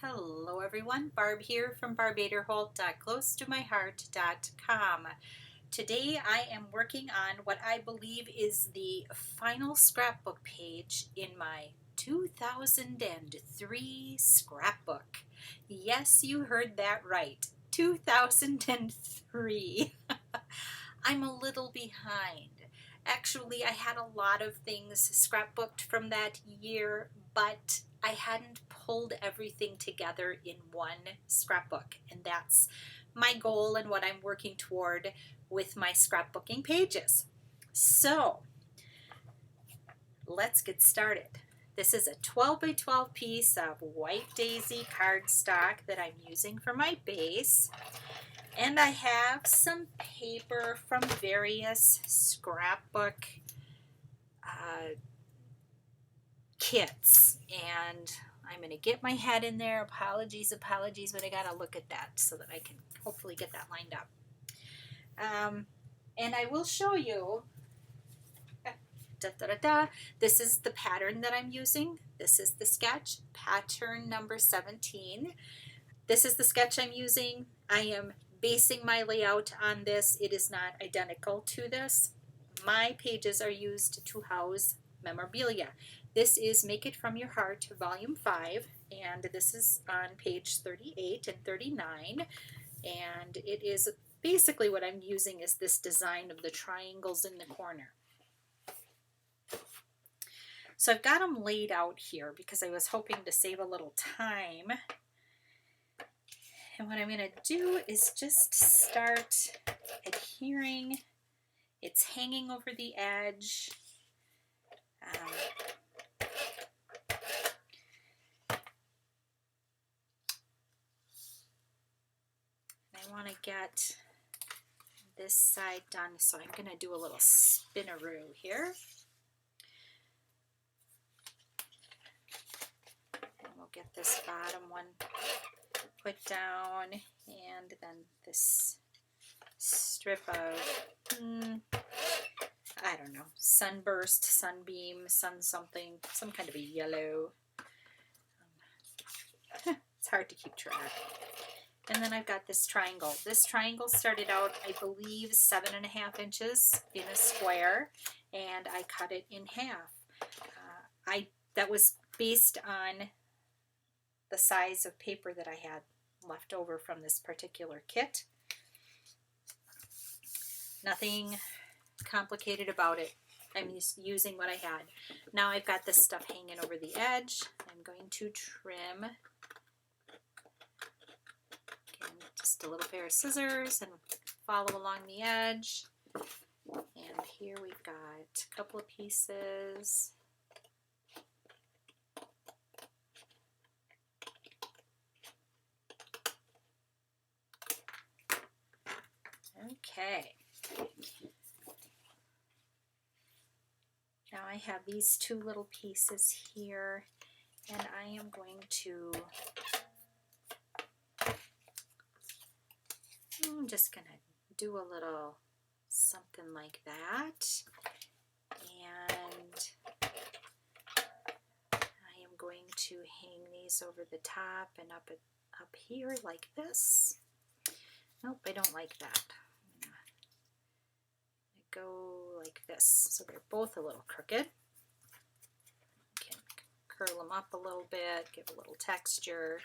Hello everyone, Barb here from barbaderholt.closetomyheart.com. Today I am working on what I believe is the final scrapbook page in my 2003 scrapbook. Yes, you heard that right, 2003. I'm a little behind. Actually, I had a lot of things scrapbooked from that year, but I hadn't pulled everything together in one scrapbook, and that's my goal and what I'm working toward with my scrapbooking pages. So let's get started. This is a 12 by 12 piece of white daisy cardstock that I'm using for my base. And I have some paper from various scrapbook kits. And I'm going to get my head in there. Apologies, but I got to look at that so that I can hopefully get that lined up. And I will show you. This is the pattern that I'm using. This is the sketch, pattern number 17. This is the sketch I'm using. I am basing my layout on this. It is not identical to this. My pages are used to house Memorbelia. This is Make It From Your Heart, Volume 5, and this is on page 38 and 39. And it is basically what I'm using is this design of the triangles in the corner. So I've got them laid out here because I was hoping to save a little time. And what I'm going to do is just start adhering. It's hanging over the edge. I want to get this side done, so I'm going to do a little spinaroo here. And we'll get this bottom one put down, and then this strip of, I don't know, sunburst, sunbeam, sun something, some kind of a yellow. It's hard to keep track. And then I've got this triangle. This triangle started out, I believe, 7.5 inches in a square, and I cut it in half. That was based on the size of paper that I had left over from this particular kit. Nothing complicated about it. I'm just using what I had. Now I've got this stuff hanging over the edge. I'm going to trim. Again, just a little pair of scissors and follow along the edge. And here we've got a couple of pieces. Okay. Now I have these two little pieces here, and I am going to, I'm just going to do a little something like that, and I am going to hang these over the top and up here like this. Nope, I don't like that. Go like this, so they're both a little crooked. Can curl them up a little bit, give a little texture.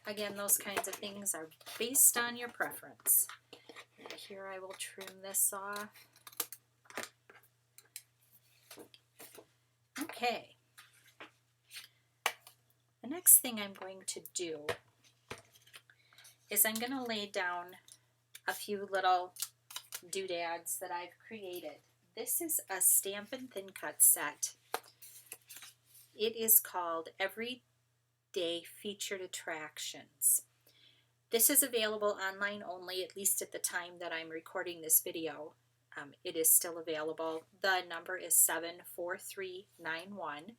Again, those kinds of things are based on your preference. And here I will trim this off. Okay. The next thing I'm going to do is I'm going to lay down a few little doodads that I've created. This is a Stampin' Thin Cut set. It is called Everyday Featured Attractions. This is available online only, at least at the time that I'm recording this video. It is still available. The number is 74391.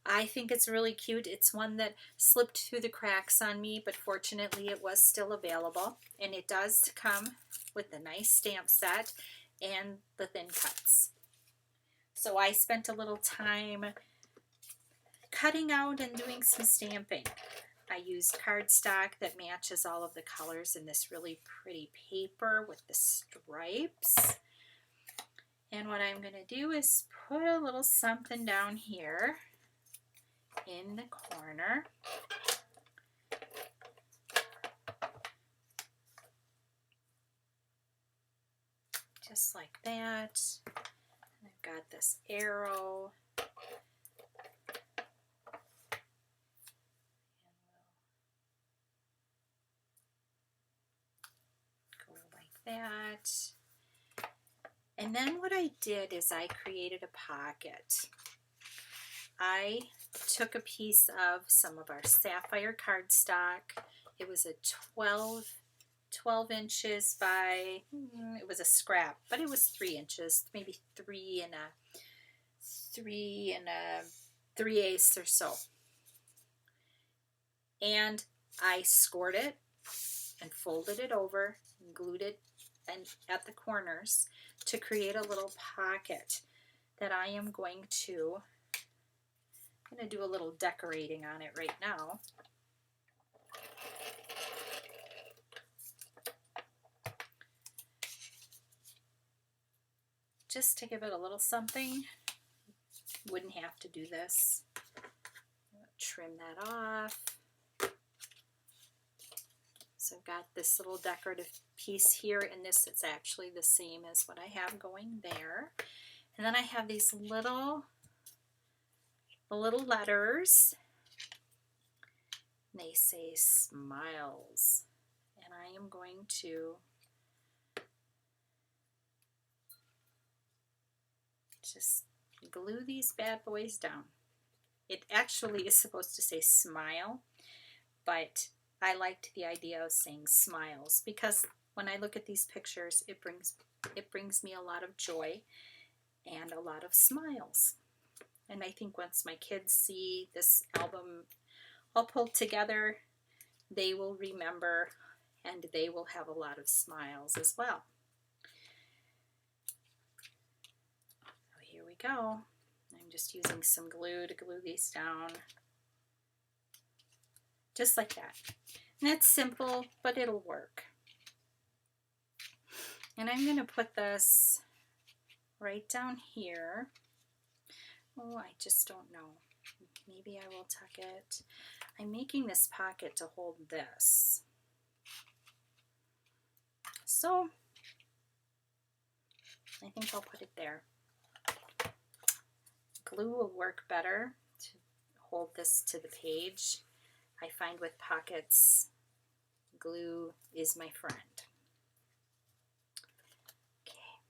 I think it's really cute. It's one that slipped through the cracks on me, but fortunately it was still available. And it does come with a nice stamp set and the thin cuts. So I spent a little time cutting out and doing some stamping. I used cardstock that matches all of the colors in this really pretty paper with the stripes. And what I'm going to do is put a little something down here in the corner. Just like that. And I've got this arrow. And we'll go like that. And then what I did is I created a pocket. I took a piece of some of our sapphire cardstock. It was a 12 inches by, it was a scrap, but it was 3 inches, maybe 3 3/8 or so. And I scored it and folded it over and glued it and at the corners to create a little pocket that I am going to do a little decorating on it right now. Just to give it a little something. Wouldn't have to do this. Trim that off. So I've got this little decorative piece here, and this is actually the same as what I have going there. And then I have these little letters. They say smiles. And I am going to just glue these bad boys down. It actually is supposed to say smile, but I liked the idea of saying smiles because when I look at these pictures, it brings me a lot of joy and a lot of smiles. And I think once my kids see this album all pulled together, they will remember and they will have a lot of smiles as well. So here we go. I'm just using some glue to glue these down. Just like that. And that's simple, but it'll work. And I'm going to put this right down here. Oh, I just don't know. Maybe I will tuck it. I'm making this pocket to hold this. So I think I'll put it there. Glue will work better to hold this to the page. I find with pockets, glue is my friend. Okay.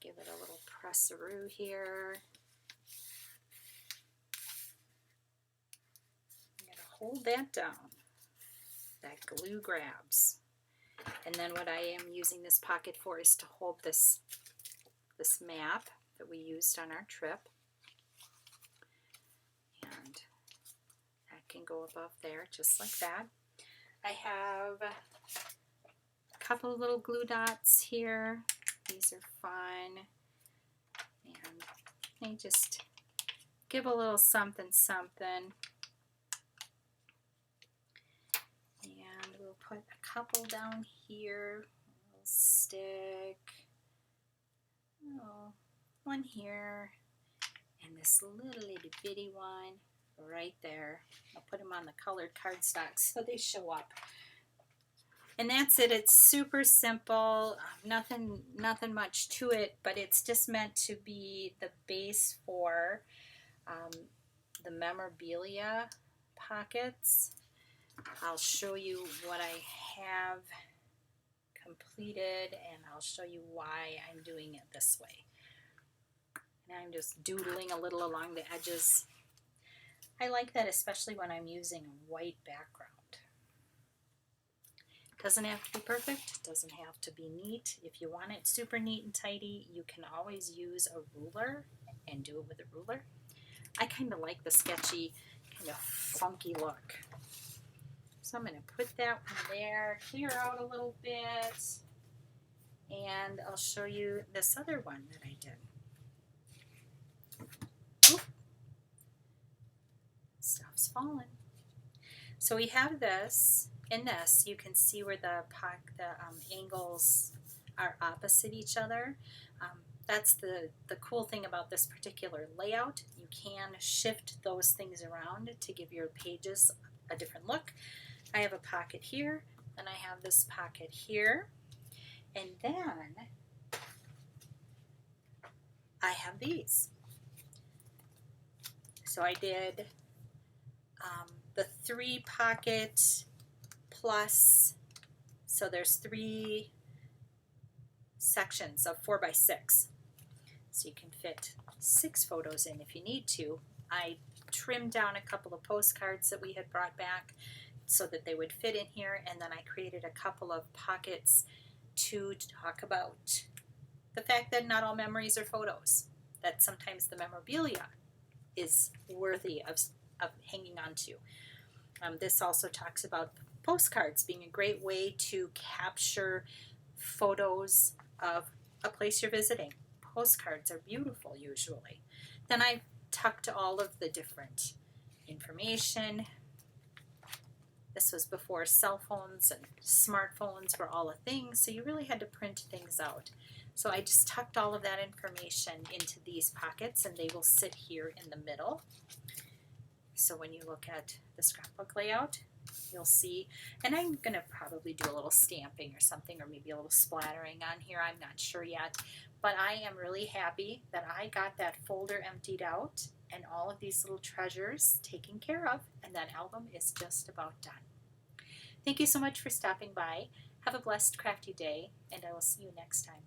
Give it a little press-a-roo here. I'm going to hold that down. That glue grabs. And then what I am using this pocket for is to hold this map that we used on our trip. And that can go above there just like that. I have a couple of little glue dots here. These are fun. And they just give a little something something. And we'll put a couple down here. We'll stick one here and this little itty bitty one right there. I'll put them on the colored cardstock so they show up. And that's it. It's super simple. Nothing much to it, but it's just meant to be the base for the Memorbelia pockets. I'll show you what I have completed, and I'll show you why I'm doing it this way. And I'm just doodling a little along the edges. I like that, especially when I'm using a white background. Doesn't have to be perfect, doesn't have to be neat. If you want it super neat and tidy, you can always use a ruler and do it with a ruler. I kind of like the sketchy, kind of funky look. So I'm going to put that one there, clear out a little bit. And I'll show you this other one that I did. Oop. Stuff's falling. So we have this. In this, you can see where the angles are opposite each other. That's the cool thing about this particular layout. You can shift those things around to give your pages a different look. I have a pocket here, and I have this pocket here, and then I have these. So I did the 3 pocket plus, so there's 3 sections of 4 by 6. So you can fit 6 photos in if you need to. I trimmed down a couple of postcards that we had brought back so that they would fit in here, and then I created a couple of pockets to talk about the fact that not all memories are photos, that sometimes the memorabilia is worthy of hanging on to. This also talks about postcards being a great way to capture photos of a place you're visiting. Postcards are beautiful usually. Then I tucked all of the different information. This was before cell phones and smartphones were all a thing, so you really had to print things out. So I just tucked all of that information into these pockets, and they will sit here in the middle. So when you look at the scrapbook layout, you'll see, and I'm going to probably do a little stamping or something, or maybe a little splattering on here, I'm not sure yet, but I am really happy that I got that folder emptied out and all of these little treasures taken care of, and that album is just about done. Thank you so much for stopping by. Have a blessed crafty day, and I will see you next time.